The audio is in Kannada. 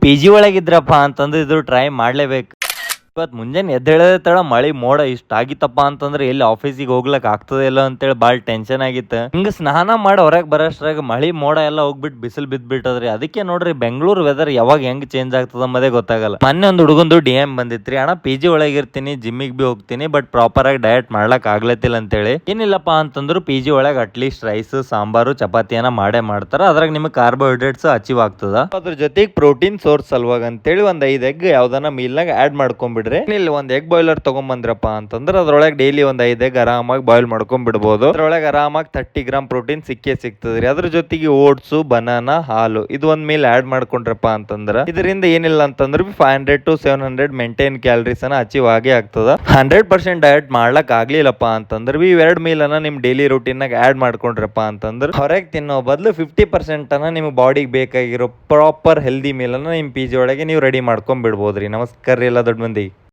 ಪಿ ಜಿ ಒಳಗಿದ್ರಪ್ಪ ಅಂತಂದ್ರೆ ಇದು ಟ್ರೈ ಮಾಡ್ಲೇಬೇಕು. ಇವತ್ತು ಮುಂಜಾನೆ ಎದ್ದೇಳದ ತಡ ಮಳಿ ಮೋಡ ಇಷ್ಟ ಆಗಿತ್ತಪ್ಪ ಅಂತಂದ್ರೆ ಎಲ್ಲಿ ಆಫೀಸಿಗೆ ಹೋಗ್ಲಕ್ ಆಗ್ತದೆ ಇಲ್ಲ ಅಂತೇಳಿ ಭಾಳ ಟೆನ್ಷನ್ ಆಗಿತ್ತು. ಹಿಂಗ ಸ್ನಾನ ಮಾಡಿ ಹೊರಗೆ ಬರೋಷ್ಟ್ರಾಗ ಮಳಿ ಮೋಡ ಎಲ್ಲ ಹೋಗ್ಬಿಟ್ಟು ಬಿಸಿಲು ಬಿದ್ಬಿಟ್ಟದ್ರಿ. ಅದಕ್ಕೆ ನೋಡ್ರಿ ಬೆಂಗಳೂರು ವೆದರ್ ಯಾವಾಗ ಹೆಂಗ್ ಚೇಂಜ್ ಆಗ್ತದ ಅನ್ನೋದೇ ಗೊತ್ತಾಗಲ್ಲ. ಮೊನ್ನೆ ಒಂದು ಹುಡುಗಂದು DM ಬಂದಿತ್ರಿ, ಅಣ್ಣ ಪಿ ಜಿ ಒಳಗಿರ್ತೀನಿ, ಜಿಮ್ಮಿಗೆ ಬಿ ಹೋಗ್ತೀನಿ, ಬಟ್ ಪ್ರಾಪರ್ ಆಗಿ ಡಯಟ್ ಮಾಡ್ಲಕ್ ಆಗ್ಲತ್ತಿಲ್ಲ ಅಂತೇಳಿ. ಏನಿಲ್ಲಪ್ಪ ಅಂತಂದ್ರು ಪಿ ಜಿ ಒಳಗೆ ಅಟ್ಲೀಸ್ಟ್ ರೈಸ್, ಸಾಂಬಾರು, ಚಪಾತಿಯನ್ನ ಮಾಡೇ ಮಾಡ್ತಾರ. ಅದ್ರಾಗ ನಿಮಗೆ ಕಾರ್ಬೋಹೈಡ್ರೇಟ್ಸ್ ಅಚೀವ್ ಆಗ್ತದ. ಅದ್ರ ಜೊತೆಗೆ ಪ್ರೋಟೀನ್ ಸೋರ್ಸ್ ಸಲುವಾಗ ಅಂತೇಳಿ ಒಂದ್ 5 ಎಗ್ ಯಾವ್ದನ್ನ ಮೀಲ್ನಾಗ ಆಡ್ ಮಾಡ್ಕೊಂಡ್ಬಿಡ್ರಿ. ಇಲ್ಲಿ ಒಂದ್ ಎಗ್ ಬಾಯ್ಲರ್ ತಗೊಂಡ್ಬಂದ್ರಪ್ಪ ಅಂತಂದ್ರೆ ಅದ್ರೊಳಗೆ ಡೈಲಿ ಒಂದ್ 5 ಎಗ್ ಆರಾಮಾಗಿ ಬಾಯ್ಲ್ ಮಾಡ್ಕೊಂಡ್ಬಿಡ್ಬೋದು. ಅದ್ರೊಳಗೆ ಆರಾಮಾಗಿ 30 ಗ್ರಾಮ್ ಪ್ರೋಟೀನ್ ಸಿಗ್ತದ್ರಿ. ಅದ್ರ ಜೊತೆಗೆ ಓಟ್ಸು, ಬನಾನಾ, ಹಾಲು ಇದು ಒಂದ್ ಮೀಲ್ ಆಡ್ ಮಾಡ್ಕೊಂಡ್ರಪ್ಪ ಅಂತಂದ್ರ ಇದರಿಂದ ಏನಿಲ್ಲ ಅಂತಂದ್ರೆ 500 to 700 ಮೇಂಟೈನ್ ಕ್ಯಾಲರೀಸ್ ಅನ್ನ ಅಚೀವ್ ಆಗೇ ಆಗ್ತದ. 100% ಡಯಟ್ ಮಾಡ್ಲಕ್ ಆಗ್ಲಿಲ್ಲಪ್ಪ ಅಂತಂದ್ರೆ ಇವೆರಡು ಮೀಲ್ ಅನ್ನ ನಿಮ್ ಡೈಲಿ ರೂಟೀನ್ ನಾಗ ಆಡ್ ಮಾಡ್ಕೊಂಡ್ರಪ್ಪ ಅಂತಂದ್ರೆ ಹೊರಗೆ ತಿನ್ನೋ ಬದಲು 50% ಅನ್ನ ನಿಮ್ ಬಾಡಿಗೆ ಬೇಕಾಗಿರೋ ಪ್ರಾಪರ್ ಹೆಲ್ದಿ ಮೀಲ್ ಅನ್ನ ನಿಮ್ ಪಿ ಜಿ ಒಳಗೆ ನೀವು ರೆಡಿ ಮಾಡ್ಕೊಂಡ್ ಬಿಡ್ಬೋದ್ರಿ. ನಮಸ್ಕಾರ ಎಲ್ಲ ದೊಡ್ಡ ಮಂದಿ.